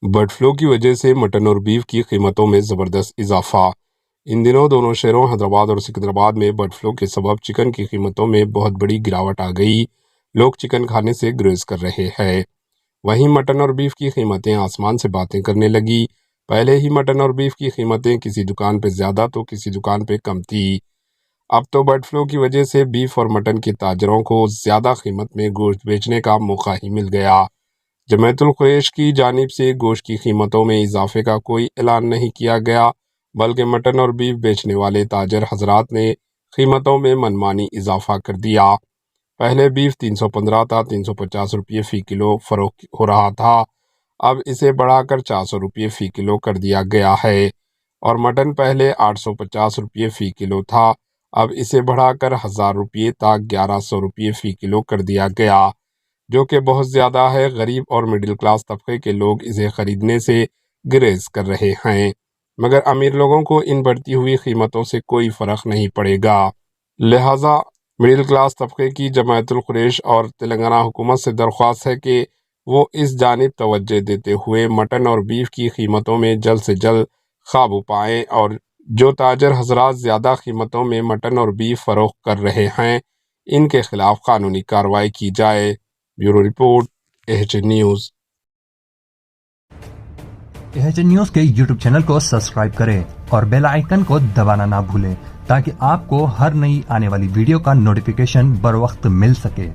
Bird flu की वजह से मटन और बीफ की कीमतों में ज़बरदस्त इजाफा। इन दिनों दोनों शहरों हैदराबाद और सिकंदराबाद में बर्ड फ्लू के सबब चिकन की कीमतों में बहुत बड़ी गिरावट आ गई। लोग चिकन खाने से गुरेज कर रहे हैं। वहीं मटन और बीफ की कीमतें आसमान से बातें करने लगी। पहले ही मटन और बीफ की कीमतें किसी दुकान पे ज़्यादा तो किसी दुकान पे कम थी। अब तो बर्ड फ्लू की वजह से बीफ और मटन के ताजरों को ज़्यादा कीमत में गोश्त बेचने का मौका ही मिल गया। जमायतुल कुरैश की जानिब से गोश्त की कीमतों में इजाफे का कोई ऐलान नहीं किया गया, बल्कि मटन और बीफ बेचने वाले ताजर हजरात ने कीमतों में मनमानी इजाफा कर दिया। पहले बीफ 315 था, 350 रुपये फ़ी किलो फरोख्त हो रहा था। अब इसे बढ़ाकर 400 रुपये फ़ी किलो कर दिया गया है। और मटन पहले 850 रुपये फ़ी किलो था, अब इसे बढ़ाकर 1000 रुपये तक 1100 रुपये फ़ी किलो कर दिया गया, जो कि बहुत ज़्यादा है। गरीब और मिडिल क्लास तबके के लोग इसे ख़रीदने से गुरेज कर रहे हैं, मगर अमीर लोगों को इन बढ़ती हुई कीमतों से कोई फ़र्क नहीं पड़ेगा। लिहाजा मिडिल क्लास तबके की जमायतुल कुरैश और तेलंगाना हुकूमत से दरख्वास्त है कि वो इस जानिब तवज्जो देते हुए मटन और बीफ की कीमतों में जल्द से जल्द काबू पाएँ, और जो ताजर हजरात ज़्यादा कीमतों में मटन और बीफ फ़रोख्त कर रहे हैं, इनके खिलाफ कानूनी कार्रवाई की जाए। Bureau report, AHN news. AHN news के यूट्यूब चैनल को सब्सक्राइब करें और बेल आइकन को दबाना ना भूलें, ताकि आपको हर नई आने वाली वीडियो का नोटिफिकेशन बर वक्त मिल सके।